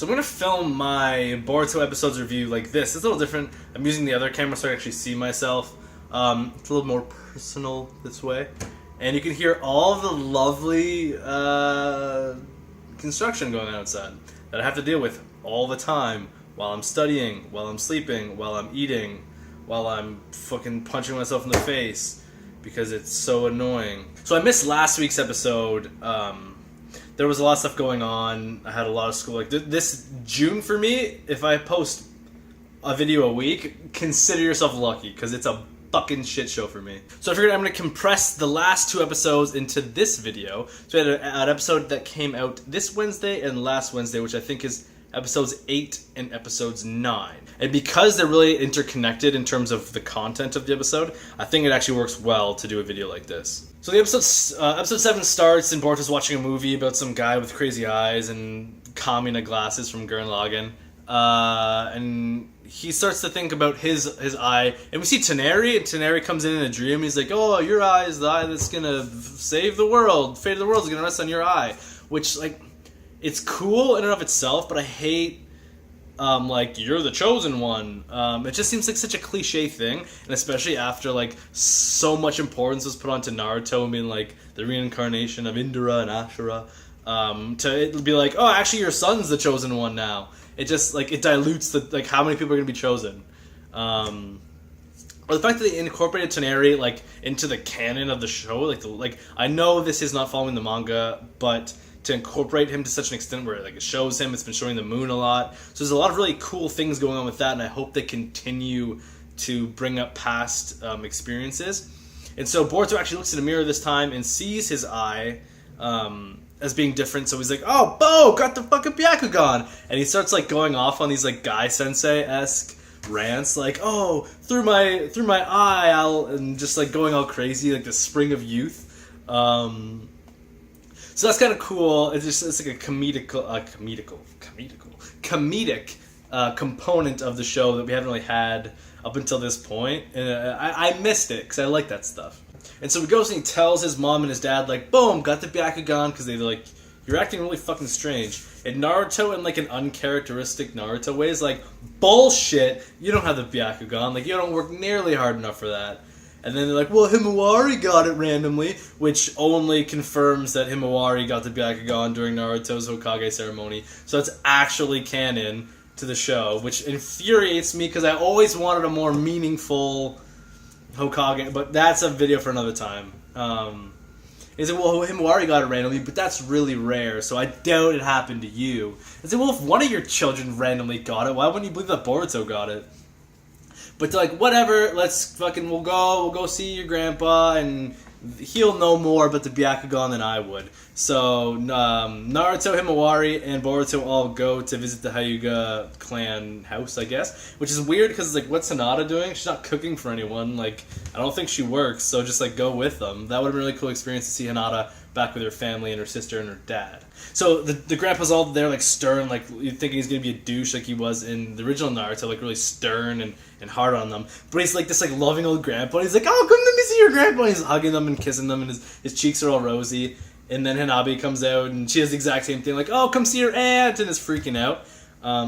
I'm going to film my Boruto episodes review like this. It's a little different. I'm using the other camera so I can actually see myself. It's a little more personal this way. And you can hear all of the lovely construction going on outside that I have to deal with all the time while I'm studying, while I'm sleeping, while I'm eating, while I'm fucking punching myself in the face because it's so annoying. So I missed last week's episode. There was a lot of stuff going on. I had a lot of school. Like this June for me, if I post a video a week, consider yourself lucky because it's a fucking shit show for me. So I figured I'm going to compress the last 2 episodes into this video. So we had an episode that came out this Wednesday and last Wednesday, which I think is episodes 8 and episodes 9. And because they're really interconnected in terms of the content of the episode, I think it actually works well to do a video like this. So the episode 7 starts and Boruto's watching a movie about some guy with crazy eyes and Kamina glasses from Gurren Lagann. And he starts to think about his eye, and we see Toneri, and Toneri comes in a dream, and he's like, oh, your eye is the eye that's gonna save the world, fate of the world is gonna rest on your eye, which, like, it's cool in and of itself, but I hate, like, you're the chosen one. It just seems like such a cliche thing, and especially after, like, so much importance was put onto Naruto being, like, the reincarnation of Indra and Ashura, to it be like, oh, actually your son's the chosen one now. It just, like, it dilutes the, like, how many people are going to be chosen. Or the fact that they incorporated Toneri, like, into the canon of the show, like, I know this is not following the manga, but to incorporate him to such an extent where, like, it shows him, it's been showing the moon a lot. So there's a lot of really cool things going on with that, and I hope they continue to bring up past experiences. And so Boruto actually looks in the mirror this time and sees his eye, as being different, so he's like, oh, Bo, got the fucking Byakugan! And he starts, like, going off on these, like, Guy Sensei-esque rants, like, oh, through my eye, and just, like, going all crazy, like the spring of youth. So that's kind of cool. It's like a comedic component of the show that we haven't really had up until this point. And I missed it, because I like that stuff. And so he goes and he tells his mom and his dad, like, boom, got the Byakugan, because they're like, you're acting really fucking strange. And Naruto, in, like, an uncharacteristic Naruto way, is like, bullshit, you don't have the Byakugan, like, you don't work nearly hard enough for that. And then they're like, well, Himawari got it randomly, which only confirms that Himawari got the Byakugan during Naruto's Hokage ceremony. So it's actually canon to the show, which infuriates me, because I always wanted a more meaningful Hokage, but that's a video for another time. Is it, well, Himawari got it randomly, but that's really rare, so I doubt it happened to you. Is it, well, if one of your children randomly got it, why wouldn't you believe that Boruto got it? But they're like, whatever, we'll go see your grandpa, and he'll know more about the Byakugan than I would. So, Naruto, Himawari, and Boruto all go to visit the Hyuga clan house, I guess. Which is weird, because, like, what's Hinata doing? She's not cooking for anyone. Like, I don't think she works, so just, like, go with them. That would have been a really cool experience to see Hinata back with her family and her sister and her dad. So, the grandpa's all there, like, stern, like, you'd think he's gonna be a douche like he was in the original Naruto, like, really stern and hard on them. But he's, like, this, like, loving old grandpa, and he's like, oh, come let me see your grandpa! And he's hugging them and kissing them, and his cheeks are all rosy. And then Hanabi comes out, and she has the exact same thing, like, oh, come see your aunt, and is freaking out.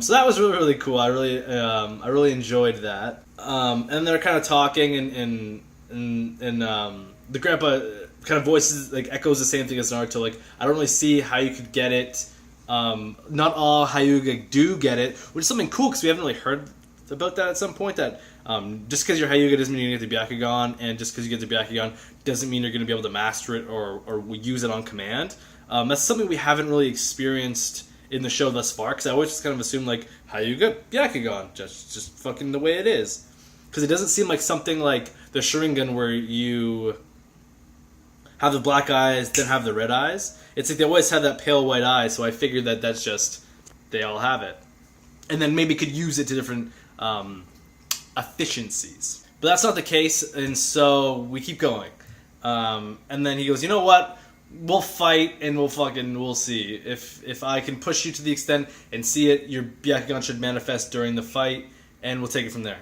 So that was really, really cool. I really enjoyed that. And they're kind of talking, and the grandpa kind of voices, like, echoes the same thing as Naruto, like, I don't really see how you could get it. Not all Hyuga do get it, which is something cool, because we haven't really heard about that at some point, that just because you're Hyuga doesn't mean you get the Byakugan, and just because you get the Byakugan doesn't mean you're going to be able to master it or use it on command. That's something we haven't really experienced in the show thus far, because I always just kind of assume, like, Hyuga, Byakugan, just fucking the way it is. Because it doesn't seem like something like the Sharingan where you have the black eyes, then have the red eyes. It's like they always have that pale white eye, so I figured that that's just, they all have it. And then maybe could use it to different efficiencies. But that's not the case, and so we keep going. And then he goes, you know what? We'll fight, and we'll see. If I can push you to the extent and see it, your Byakugan should manifest during the fight, and we'll take it from there.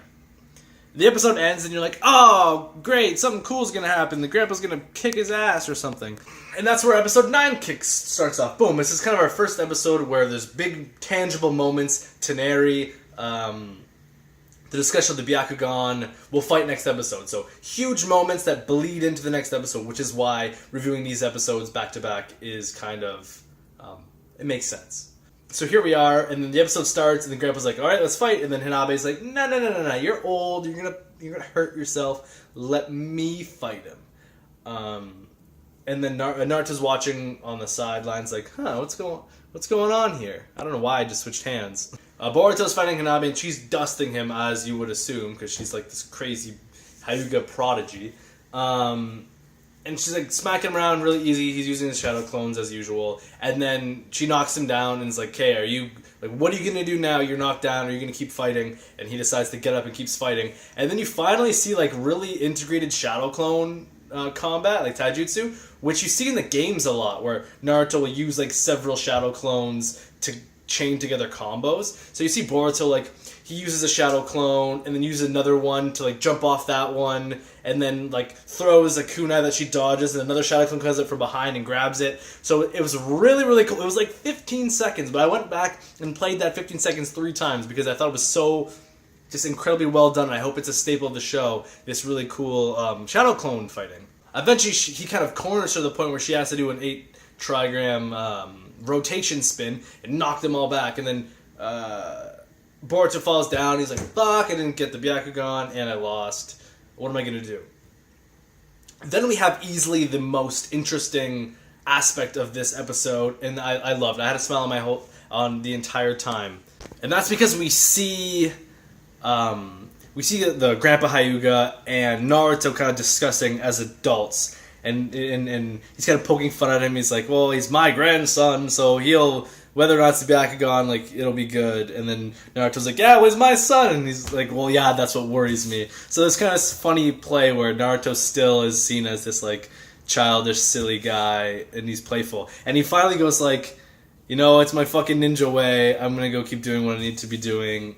The episode ends and you're like, oh, great, something cool's gonna happen. The grandpa's gonna kick his ass or something. And that's where episode 9 starts off. Boom, this is kind of our first episode where there's big, tangible moments. Taneri, the discussion of the Byakugan, will fight next episode. So, huge moments that bleed into the next episode, which is why reviewing these episodes back-to-back is kind of, it makes sense. So here we are, and then the episode starts, and the grandpa's like, alright, let's fight, and then Hanabe's like, no, you're old, you're gonna hurt yourself, let me fight him. And then Naruto's watching on the sidelines like, what's going on here? I don't know why I just switched hands. Boruto's fighting Hanabi, and she's dusting him, as you would assume, because she's like this crazy Hyuga prodigy. And she's like smacking him around really easy. He's using his shadow clones as usual. And then she knocks him down and is like, okay, what are you going to do now? You're knocked down. Are you going to keep fighting? And he decides to get up and keeps fighting. And then you finally see like really integrated shadow clone combat, like taijutsu, which you see in the games a lot, where Naruto will use like several shadow clones to chain together combos. So you see Boruto, like, he uses a shadow clone and then uses another one to like jump off that one, and then like throws a kunai that she dodges, and another shadow clone comes up from behind and grabs it. So it was really, really cool. It was like 15 seconds, but I went back and played that 15 seconds 3 times because I thought it was so just incredibly well done, and I hope it's a staple of the show, this really cool shadow clone fighting. Eventually he kind of corners her to the point where she has to do an 8 trigram rotation spin and knock them all back, and then Boruto falls down. He's like, fuck, I didn't get the Byakugan and I lost. What am I going to do? Then we have easily the most interesting aspect of this episode, and I loved it. I had a smile on the entire time. And that's because we see the Grandpa Hyuga and Naruto kind of discussing as adults. And he's kind of poking fun at him. He's like, well, he's my grandson, so he'll, whether or not it's the Byakugan, like, it'll be good. And then Naruto's like, yeah, it was my son. And he's like, well, yeah, that's what worries me. So there's kind of this funny play where Naruto still is seen as this, like, childish, silly guy, and he's playful. And he finally goes like, you know, it's my fucking ninja way. I'm going to go keep doing what I need to be doing.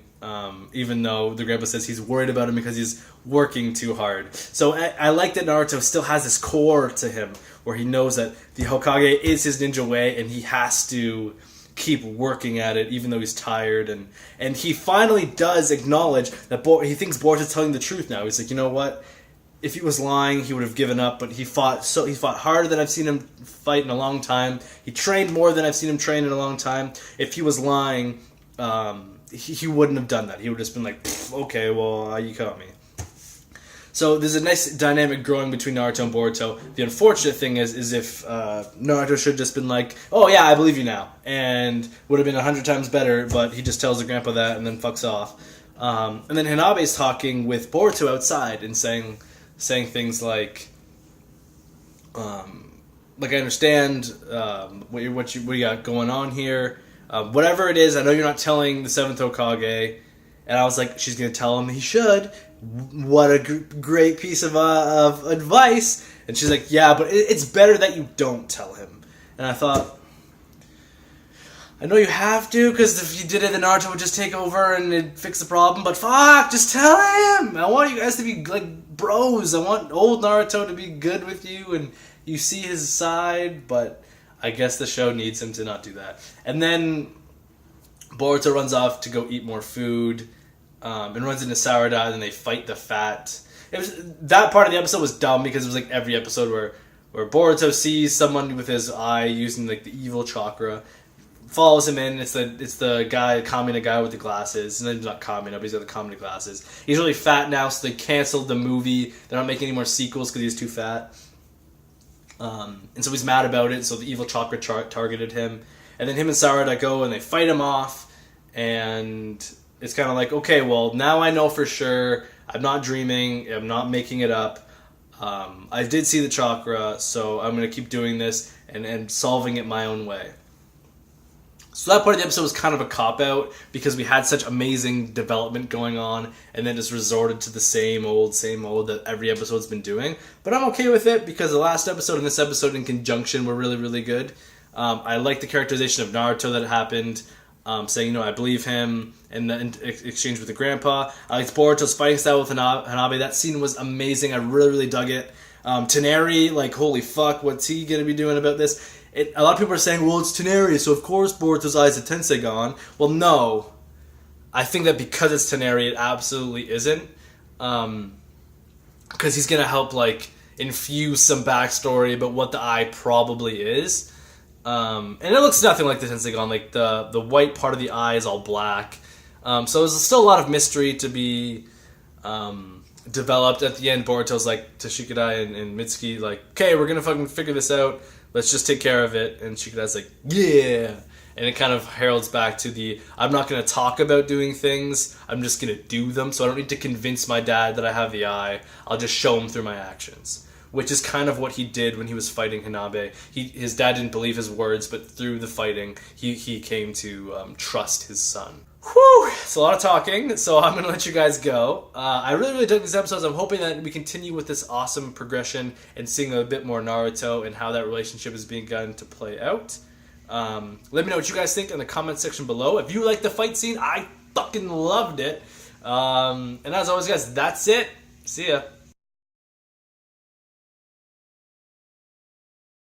Even though the grandpa says he's worried about him because he's working too hard. So I like that Naruto still has this core to him where he knows that the Hokage is his ninja way and he has to keep working at it even though he's tired. And he finally does acknowledge that he thinks Boruto's telling the truth now. He's like, you know what? If he was lying, he would have given up, but he fought harder than I've seen him fight in a long time. He trained more than I've seen him train in a long time. If he was lying, he wouldn't have done that. He would have just been like, okay, well, you caught me. So there's a nice dynamic growing between Naruto and Boruto. The unfortunate thing is if Naruto should have just been like, oh yeah, I believe you now, and would have been 100 times better, but he just tells the grandpa that and then fucks off. And then Hanabe's talking with Boruto outside and saying things like I understand what you got going on here. Whatever it is, I know you're not telling the 7th Hokage. And I was like, she's going to tell him he should. What a great piece of advice. And she's like, yeah, but it's better that you don't tell him. And I thought, I know you have to, because if you did it, then Naruto would just take over and it'd fix the problem. But fuck, just tell him. I want you guys to be like bros. I want old Naruto to be good with you, and you see his side, but I guess the show needs him to not do that. And then Boruto runs off to go eat more food, and runs into Sarada, and they fight the fat. That part of the episode was dumb because it was like every episode where Boruto sees someone with his eye using like the evil chakra, follows him in. It's the guy, Kamina guy with the glasses, and then not Kamina, but he's got the Kamina glasses. He's really fat now, so they canceled the movie. They're not making any more sequels because he's too fat. And so he's mad about it, so the evil chakra targeted him. And then him and Sarada go and they fight him off, and it's kind of like, okay, well, now I know for sure. I'm not dreaming. I'm not making it up. I did see the chakra, so I'm going to keep doing this and solving it my own way. So that part of the episode was kind of a cop-out because we had such amazing development going on and then just resorted to the same old that every episode's been doing. But I'm okay with it because the last episode and this episode in conjunction were really, really good. I like the characterization of Naruto that happened. saying, I believe him, and the exchange with the grandpa. I liked Boruto's fighting style with Hanabi. That scene was amazing. I really, really dug it. Teneri, like, holy fuck, what's he going to be doing about this? A lot of people are saying, well, it's Teneri, so of course Boruto's eyes are Tensei gone. Well, no. I think that because it's Teneri, it absolutely isn't. Because he's going to help, like, infuse some backstory about what the eye probably is. And it looks nothing like the Tenseigan. Like, the white part of the eye is all black. So there's still a lot of mystery to be developed. At the end, Boruto's like to Shikadai and Mitsuki, like, okay, we're gonna fucking figure this out. Let's just take care of it. And Shikadai's like, yeah. And it kind of heralds back to I'm not gonna talk about doing things. I'm just gonna do them. So I don't need to convince my dad that I have the eye. I'll just show him through my actions. Which is kind of what he did when he was fighting Hanabi. His dad didn't believe his words, but through the fighting, he came to trust his son. Whew! It's a lot of talking, so I'm going to let you guys go. I really, really dug these episodes. I'm hoping that we continue with this awesome progression and seeing a bit more Naruto and how that relationship is begun to play out. Let me know what you guys think in the comment section below. If you like the fight scene, I fucking loved it. And as always, guys, that's it. See ya.